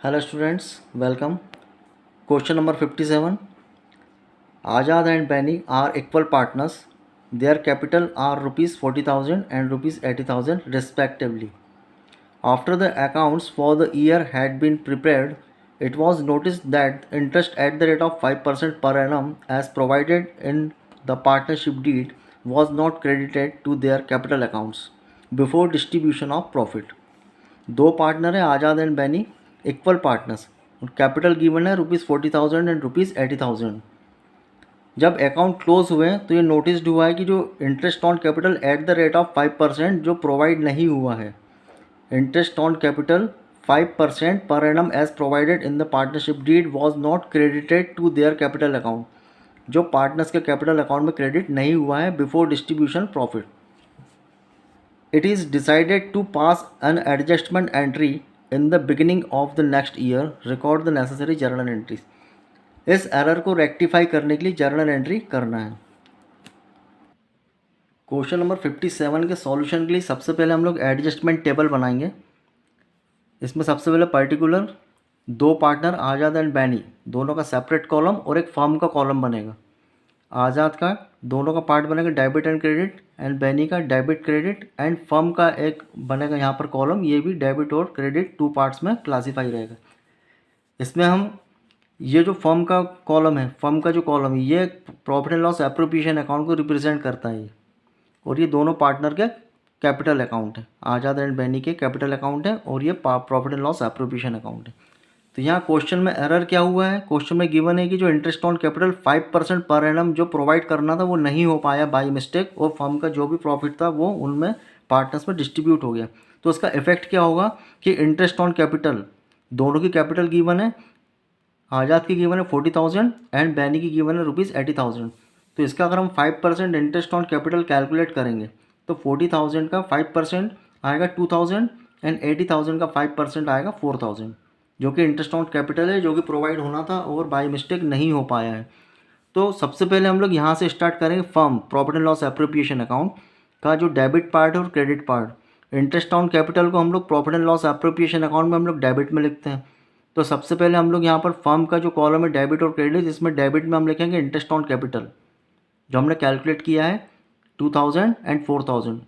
Hello students, welcome. Question number 57. Azad and Benny are equal partners. Their capital are rupees 40,000 and rupees 80,000 respectively. After the accounts for the year had been prepared, it was noticed that interest at the rate of 5% per annum as provided in the partnership deed was not credited to their capital accounts before distribution of profit. दो partner है Azad and Baini, equal partners, capital given है ₹40,000 and ₹80,000। जब account close हुए तो ये notice हुआ है कि जो interest on capital at the rate of 5% जो प्रोवाइड नहीं हुआ है, interest on capital 5% per annum as provided in the partnership deed was not credited to their capital account, जो पार्टनर्स के कैपिटल अकाउंट में क्रेडिट नहीं हुआ है before distribution profit. It is decided to pass an adjustment entry in the beginning of the next year. Record the necessary journal entries. इस error को rectify करने के लिए जर्नल एंट्री करना है। क्वेश्चन नंबर 57 के सॉल्यूशन के लिए सबसे पहले हम लोग एडजस्टमेंट टेबल बनाएंगे। इसमें सबसे पहले पर्टिकुलर दो पार्टनर आज़ाद एंड बैनी दोनों का सेपरेट कॉलम और एक फर्म का कॉलम बनेगा। आज़ाद का दोनों का पार्ट बनेगा debit and credit and Baini का डेबिट क्रेडिट एंड फर्म का एक बनेगा यहाँ पर कॉलम, ये भी डेबिट और क्रेडिट टू पार्ट्स में क्लासीफाई रहेगा। इसमें हम ये जो फर्म का कॉलम है, फर्म का जो कॉलम है ये profit and loss appropriation account को रिप्रेजेंट करता है और ये दोनों पार्टनर के कैपिटल अकाउंट है, आज़ाद एंड बैनी के कैपिटल अकाउंट है और ये profit and loss appropriation account है। तो यहाँ क्वेश्चन में एरर क्या हुआ है, क्वेश्चन में गिवन है कि जो interest on capital 5% per annum जो प्रोवाइड करना था वो नहीं हो पाया बाय मिस्टेक, और फर्म का जो भी प्रॉफिट था वो उनमें पार्टनर्स में डिस्ट्रीब्यूट हो गया। तो उसका इफेक्ट क्या होगा कि इंटरेस्ट ऑन कैपिटल, दोनों की कैपिटल गिवन है, आज़ाद की गिवन है 40,000 एंड बैनी की गिवन है ₹80,000। तो इसका अगर हम 5% इंटरेस्ट ऑन कैपिटल कैलकुलेट करेंगे तो 40,000 का 5% आएगा 2,000 एंड 80,000 का 5% आएगा 4,000, जो कि इंटरेस्ट ऑन कैपिटल है, जो कि प्रोवाइड होना था और बाय मिस्टेक नहीं हो पाया है। तो सबसे पहले हम लोग यहाँ से स्टार्ट करेंगे firm profit and loss appropriation account का जो डेबिट पार्ट है और credit part. Interest on capital को हम लोग profit and loss appropriation account में हम लोग डेबिट में लिखते हैं। तो सबसे पहले हम लोग यहाँ पर फर्म का जो कॉलम है डेबिट और क्रेडिट, इसमें डेबिट में हम लिखेंगे इंटरेस्ट ऑन कैपिटल जो हमने कैलकुलेट किया है 2,000 एंड 4,000।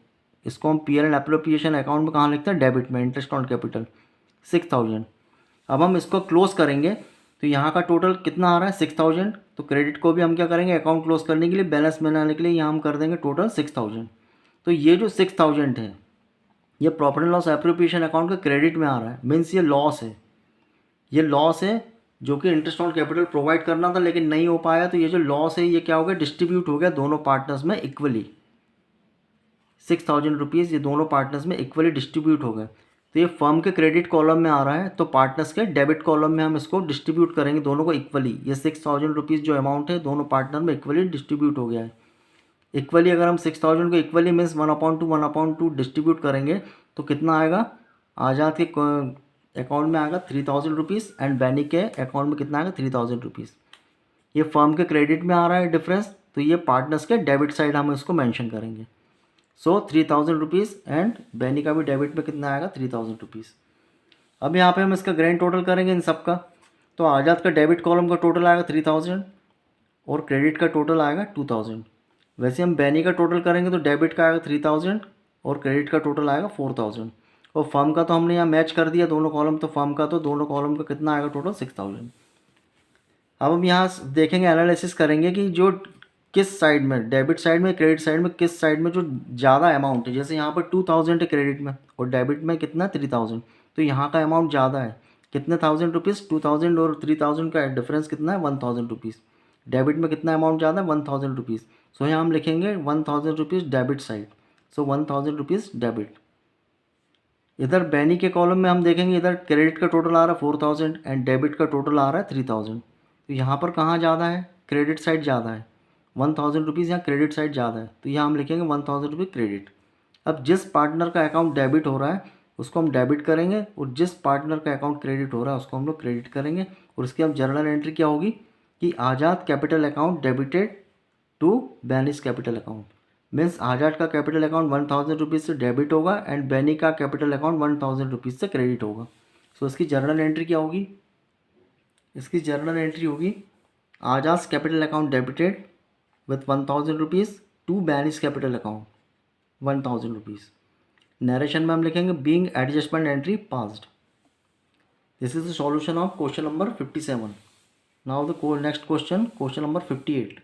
इसको हम P L and appropriation account में कहाँ लिखते हैं, डेबिट में, इंटरेस्ट ऑन कैपिटल 6,000। अब हम इसको क्लोज करेंगे तो यहाँ का टोटल कितना आ रहा है 6,000। तो क्रेडिट को भी हम क्या करेंगे, अकाउंट क्लोज करने के लिए, बैलेंस बनाने के लिए यहाँ हम कर देंगे टोटल 6,000। तो ये जो 6,000 है ये profit and loss appropriation account के क्रेडिट में आ रहा है, मीन्स ये लॉस है, ये लॉस है जो कि इंटरेस्ट ऑन कैपिटल प्रोवाइड करना था लेकिन नहीं हो पाया। तो ये जो लॉस है ये क्या हो गया, डिस्ट्रीब्यूट हो गया दोनों पार्टनर्स में इक्वली। 6,000 रुपीज़ ये दोनों पार्टनर्स में इक्वली डिस्ट्रीब्यूट हो गए। तो ये फर्म के क्रेडिट कॉलम में आ रहा है, तो पार्टनर्स के डेबिट कॉलम में हम इसको डिस्ट्रीब्यूट करेंगे दोनों को इक्वली। ये 6,000 रुपीज़ जो अमाउंट है दोनों पार्टनर में इक्वली डिस्ट्रीब्यूट हो गया है। इक्वली अगर हम 6,000 को इक्वली मीन्स 1/2 डिस्ट्रीब्यूट करेंगे तो कितना आएगा, आज़ाद के अकाउंट में आएगा 3,000 रुपीज़ एंड बैनी के अकाउंट में कितना आएगा 3,000 रुपीज़। ये फर्म के क्रेडिट में आ रहा है डिफरेंस, तो ये पार्टनर्स के डेबिट साइड हम इसको मेंशन करेंगे। सो 3,000 रुपीज़ एंड बैनी का भी डेबिट में कितना आएगा 3,000 रुपीज़। अब यहाँ पे हम इसका ग्रैंड टोटल करेंगे इन सब का। तो आज़ाद का डेबिट कॉलम का टोटल आएगा 3,000 और क्रेडिट का टोटल आएगा 2,000। वैसे हम बैनी का टोटल करेंगे तो डेबिट का आएगा 3,000 और क्रेडिट का टोटल आएगा 4,000। और फर्म का तो हमने यहाँ मैच कर दिया दोनों कॉलम, तो फर्म का तो दोनों कॉलम का कितना आएगा टोटल 6,000। अब हम यहाँ देखेंगे, एनालिसिस करेंगे कि जो किस साइड में, डेबिट साइड में, क्रेडिट साइड में, किस साइड में जो ज़्यादा अमाउंट है। जैसे यहाँ पर 2,000 है क्रेडिट में और डेबिट में कितना 3,000, तो यहाँ का अमाउंट ज़्यादा है, कितने 1,000 रुपीज़, 2,000 और 3,000 का डिफरेंस कितना है 1,000 रुपीज़। डेबिट में कितना अमाउंट ज़्यादा है 1,000 रुपीज़। सो यहाँ हम लिखेंगे 1,000 रुपीज़ डेबिट साइड, सो 1,000 रुपीज़ डेबिट। इधर बैनी के कॉलम में हम देखेंगे, इधर क्रेडिट का टोटल आ रहा है 4,000 एंड डेबिट का टोटल आ रहा है 3,000। तो यहाँ पर कहाँ ज़्यादा है, क्रेडिट साइड ज़्यादा है, 1,000 रुपीज़ यहाँ क्रेडिट साइड ज़्यादा है, तो यहाँ हम लिखेंगे 1,000 रुपीज़ क्रेडिट। अब जिस पार्टनर का अकाउंट डेबिट हो रहा है उसको हम डेबिट करेंगे और जिस पार्टनर का अकाउंट क्रेडिट हो रहा है उसको हम लोग क्रेडिट करेंगे। और उसकी अब जर्नल एंट्री क्या होगी कि Azad capital account debited to Baini's capital account, means Azad का कैपिटल अकाउंट 1,000 रुपीज़ से डेबिट होगा एंड बैनी का कैपिटल अकाउंट 1,000 रुपीज़ से क्रेडिट होगा। सो इसकी जर्नल एंट्री क्या होगी? इसकी जर्नल एंट्री होगी आजाज capital account debited with 1000 rupees to बैनिस कैपिटल अकाउंट 1000 रुपीज़। नरेशन में हम लिखेंगे being adjustment entry passed. This is the solution of question number 57। Now the next question number 58।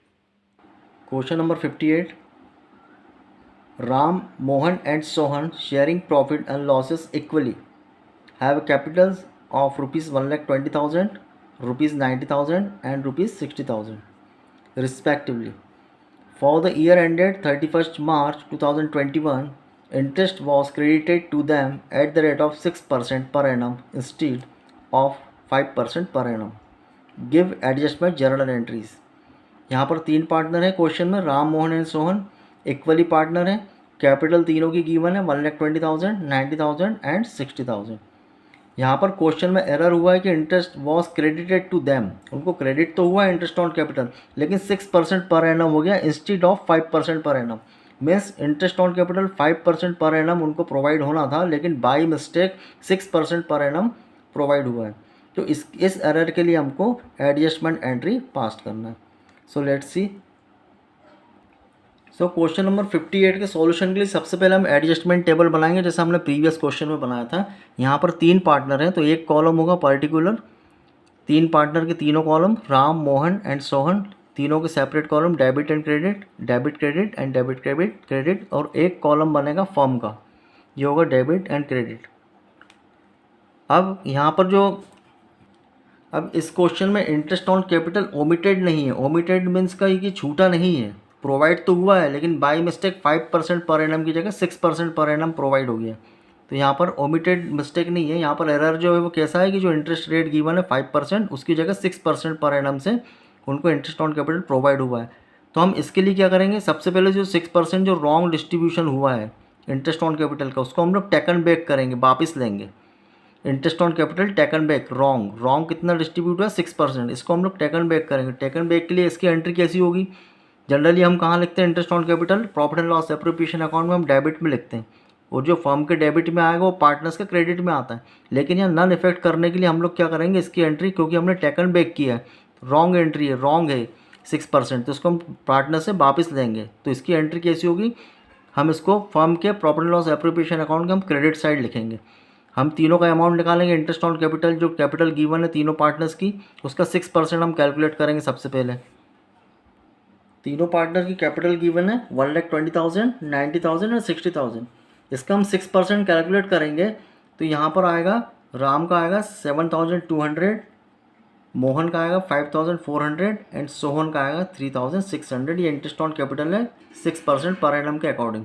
Question number 58, Ram, Mohan and Sohan sharing profit and losses equally have capitals of rupees 1,20,000, rupees 90,000 and rupees 60,000 respectively. For the year ended 31st March 2021, interest was credited to them at the rate of 6% per annum instead of 5% per annum. Give adjustment journal entries. यहाँ पर 3 partner है question में, Ram, Mohan and Sohan equally partner है। Capital तीनों की given है 1,20,000, 90,000 and 60,000। यहाँ पर क्वेश्चन में एरर हुआ है कि interest was credited to them, उनको क्रेडिट तो हुआ है इंटरेस्ट ऑन कैपिटल, लेकिन 6% पर एनम हो गया instead of 5% per annum. Means interest on capital 5% per annum उनको प्रोवाइड होना था, लेकिन by mistake 6% per annum provide हुआ है। तो इस एरर के लिए हमको एडजस्टमेंट एंट्री पास करना है। So let's see. So question number 58 के सॉल्यूशन के लिए सबसे पहले हम एडजस्टमेंट टेबल बनाएंगे, जैसे हमने प्रीवियस क्वेश्चन में बनाया था। यहाँ पर 3 पार्टनर हैं, तो एक कॉलम होगा पर्टिकुलर, 3 पार्टनर के तीनों कॉलम, राम, मोहन एंड सोहन, तीनों के separate column debit and credit, debit credit and debit credit credit, और एक कॉलम बनेगा फर्म का, ये होगा डेबिट एंड क्रेडिट। अब यहाँ पर अब इस क्वेश्चन में इंटरेस्ट ऑन कैपिटल ओमिटेड नहीं है। ओमिटेड मीन्स का ये छूटा नहीं है, प्रोवाइड तो हुआ है, लेकिन बाई मिस्टेक 5% पर एनम की जगह 6% पर एनम प्रोवाइड हो गया। तो यहाँ पर ओमिटेड मिस्टेक नहीं है, यहाँ पर एरर जो है वो कैसा है कि जो इंटरेस्ट रेट गिवन है 5%, उसकी जगह 6% पर एनम से उनको इंटरेस्ट ऑन कैपिटल प्रोवाइड हुआ है। तो हम इसके लिए क्या करेंगे, सबसे पहले जो 6% जो रॉन्ग डिस्ट्रीब्यूशन हुआ है इंटरेस्ट ऑन कैपिटल का, उसको हम लोग टेकन बैक करेंगे, वापस लेंगे। Interest on capital taken back, wrong कितना डिस्ट्रीब्यूट हुआ 6%, इसको हम लोग टेकन बैक करेंगे। टेकन बैक के लिए इसकी एंट्री कैसी होगी, जनरली हम कहाँ लिखते हैं interest on capital, profit and loss appropriation account में हम डेबिट में लिखते हैं, और जो फर्म के डेबिट में आएगा वो पार्टनर्स के क्रेडिट में आता है। लेकिन यहाँ नन इफेक्ट करने के लिए हम लोग क्या करेंगे, इसकी एंट्री, क्योंकि हमने टेकन बैक किया है, रॉन्ग एंट्री है, रॉन्ग है 6%, तो इसको हम पार्टनर से वापस लेंगे। तो इसकी एंट्री कैसी होगी, हम इसको फर्म के profit and loss appropriation account के हम क्रेडिट साइड लिखेंगे। हम तीनों का अमाउंट निकालेंगे, इंटरेस्ट ऑन कैपिटल जो कैपिटल गिवन है तीनों पार्टनर्स की, उसका 6% हम कैलकुलेट करेंगे। सबसे पहले तीनों पार्टनर की कैपिटल गिवन है 1,20,000, 90,000 और 60,000, इसका हम 6% कैलकुलेट करेंगे। तो यहाँ पर आएगा, राम का आएगा 7,200, मोहन का आएगा 5,400 एंड सोहन का आएगा 3,600। ये इंटरेस्ट ऑन कैपिटल है 6% पर एनम के अकॉर्डिंग।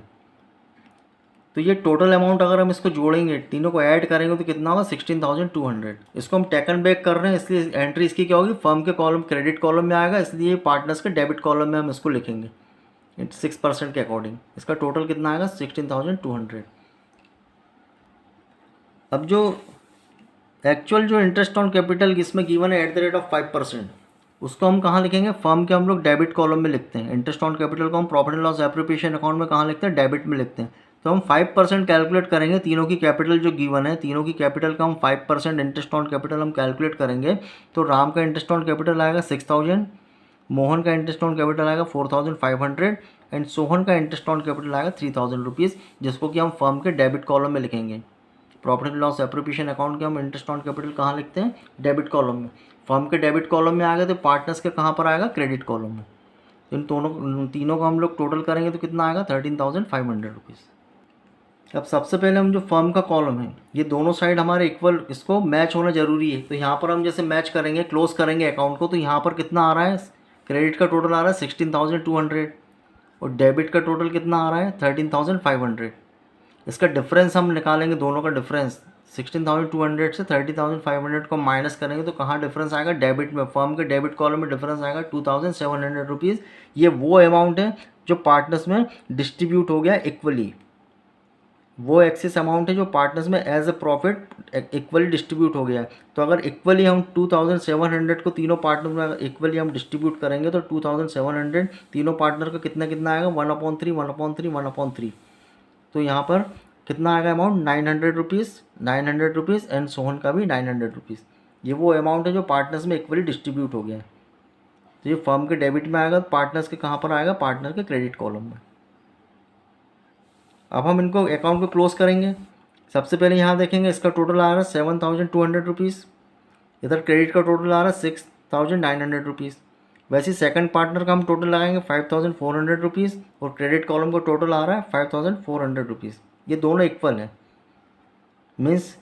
तो ये टोटल अमाउंट अगर हम इसको जोड़ेंगे, तीनों को ऐड करेंगे तो कितना होगा 16,200। इसको हम टेकन बैक कर रहे हैं, इसलिए एंट्री इसकी क्या होगी, फर्म के कॉलम क्रेडिट कॉलम में आएगा, इसलिए पार्टनर्स के डेबिट कॉलम में हम इसको लिखेंगे 6% के अकॉर्डिंग। इसका टोटल कितना आएगा 16,200। अब जो एक्चुअल जो इंटरेस्ट ऑन कैपिटल इसमें गिवन है एट द रेट ऑफ 5%, उसको हम कहाँ लिखेंगे, फर्म के हम लोग डेबिट कॉलम में लिखते हैं। इंटरेस्ट ऑन कैपिटल को हम profit and loss appropriation account में कहाँ लिखते हैं, डेबिट में लिखते हैं। तो हम 5% कैलकुलेट करेंगे, तीनों की कैपिटल जो गिवन है, तीनों की कैपिटल का हम 5% इंटरेस्ट ऑन कैपिटल हम कैलकुलेट करेंगे। तो राम का इंटरेस्ट ऑन कैपिटल आएगा 6,000, मोहन का इंटरेस्ट ऑन कैपिटल आएगा 4,500 एंड सोहन का इंटरेस्ट ऑन कैपिटल आएगा 3,000 रुपीज़, जिसको कि हम फर्म के डेबिट कॉलम में लिखेंगे। Profit and loss appropriation account के हम इंटरेस्ट ऑन कैपिटल कहाँ लिखते हैं, डेबिट कॉलम में। फर्म के डेबिट कॉलम में आएगा तो पार्टनर्स के कहाँ पर आएगा, क्रेडिट कॉलम में। तो इन तीनों का हम लोग टोटल करेंगे तो कितना आएगा 13,500 रुपीज़। अब सबसे पहले हम जो फर्म का कॉलम है, ये दोनों साइड हमारे इक्वल, इसको मैच होना जरूरी है। तो यहाँ पर हम जैसे मैच करेंगे, क्लोज करेंगे अकाउंट को, तो यहाँ पर कितना आ रहा है, क्रेडिट का टोटल आ रहा है 16,200 और डेबिट का टोटल कितना आ रहा है 13,500। इसका डिफरेंस हम निकालेंगे, दोनों का डिफरेंस 16,200 से 30,500 को माइनस करेंगे तो कहाँ डिफरेंस आएगा, डेबिट में, फर्म के डेबिट कॉलम में डिफरेंस आएगा 2,700 रुपीज़। ये वो अमाउंट है जो पार्टनर्स में डिस्ट्रीब्यूट हो गया इक्वली, वो एक्सेस अमाउंट है जो पार्टनर्स में as a profit equally distribute हो गया है। तो अगर इक्वली हम 2,700 को तीनों पार्टनर में इक्वली हम डिस्ट्रीब्यूट करेंगे तो 2,700 तीनों पार्टनर का कितना कितना आएगा 1/3, 1/3, 1/3। तो यहाँ पर कितना आएगा अमाउंट 900 रुपीज़ एंड सोहन का भी 900 रुपीज़। ये वो अमाउंट है जो पार्टनर्स में इक्वली डिस्ट्रीब्यूट हो गया है। तो ये फर्म के डेबिट में आएगा, तो पार्टनर्स के कहाँ पर आएगा, पार्टनर के क्रेडिट कॉलम में। अब हम इनको अकाउंट को क्लोज करेंगे। सबसे पहले यहाँ देखेंगे इसका टोटल आ रहा है 7200 रुपीज़, इधर क्रेडिट का टोटल आ रहा है 6900 रुपीज़। वैसे सेकंड पार्टनर का हम टोटल लगाएंगे 5400 रुपीज़ और क्रेडिट कॉलम का टोटल आ रहा है 5400 रुपीज़। ये दोनों इक्वल हैं, मीन्स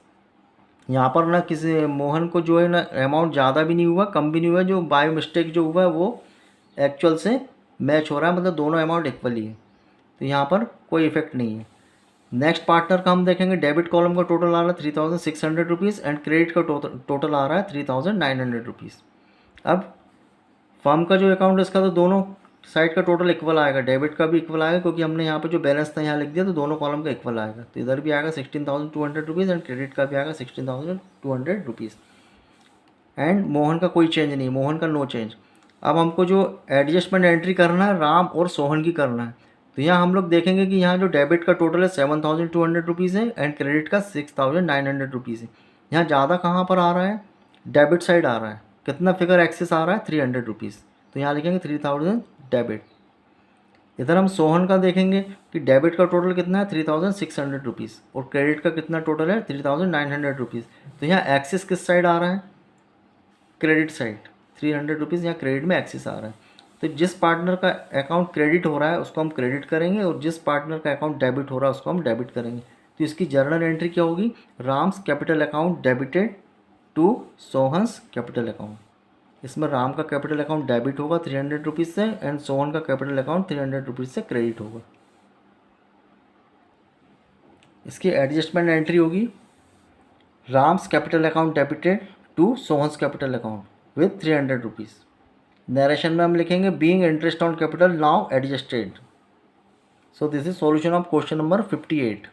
यहाँ पर ना किसी मोहन को जो है ना अमाउंट ज़्यादा भी नहीं हुआ कम भी नहीं हुआ, जो बाय मिस्टेक जो हुआ है वो एक्चुअल से मैच हो रहा है, मतलब दोनों अमाउंट इक्वली है, तो यहाँ पर कोई इफेक्ट नहीं है। नेक्स्ट पार्टनर का हम देखेंगे डेबिट कॉलम का टोटल आ रहा है 3600 रुपीज़ एंड क्रेडिट का टोटल आ रहा है 3900 रुपीज़। अब फर्म का जो अकाउंट है इसका तो दोनों साइड का टोटल इक्वल आएगा, डेबिट का भी इक्वल आएगा क्योंकि हमने यहाँ पे जो बैलेंस था यहाँ लिख दिया, तो दोनों कॉलम का इक्वल आएगा। तो इधर भी आएगा 16,200 रुपीज़ एंड क्रेडिट का भी आएगा 16,200 रुपीज़। एंड मोहन का कोई चेंज नहीं, मोहन का नो चेंज। अब हमको जो एडजस्टमेंट एंट्री करना है राम और सोहन की करना है, तो यहाँ हम लोग देखेंगे कि यहाँ जो डेबिट का टोटल है 7,200 रुपीज़ है एंड क्रेडिट का 6,900 रुपीज़ है। यहाँ ज़्यादा कहाँ पर आ रहा है, डेबिट साइड आ रहा है। कितना फिगर एक्सेस आ रहा है 300 रुपीज़, तो यहाँ लिखेंगे 3000 डेबिट। इधर हम सोहन का देखेंगे कि डेबिट का टोटल कितना है 3600 रुपीज़ और क्रेडिट का कितना टोटल है 3900 रुपीज़। तो यहाँ एक्सेस किस साइड आ रहा है, क्रेडिट साइड। 300 रुपीज़ यहाँ क्रेडिट में एक्सेस आ रहा है। तो जिस पार्टनर का अकाउंट क्रेडिट हो रहा है उसको हम क्रेडिट करेंगे और जिस पार्टनर का अकाउंट डेबिट हो रहा है उसको हम डेबिट करेंगे। तो इसकी जर्नल एंट्री क्या होगी, Ram's capital account debited to Sohan's capital account. इसमें राम का कैपिटल अकाउंट डेबिट होगा 300 रुपीज़ से एंड सोहन का कैपिटल अकाउंट 300 रुपीज़ से क्रेडिट होगा। इसकी एडजस्टमेंट एंट्री होगी Ram's capital account debited to Sohan's capital account with 300 rupees. Narration में हम लिखेंगे being interest on capital now adjusted. So this is solution of question number 58।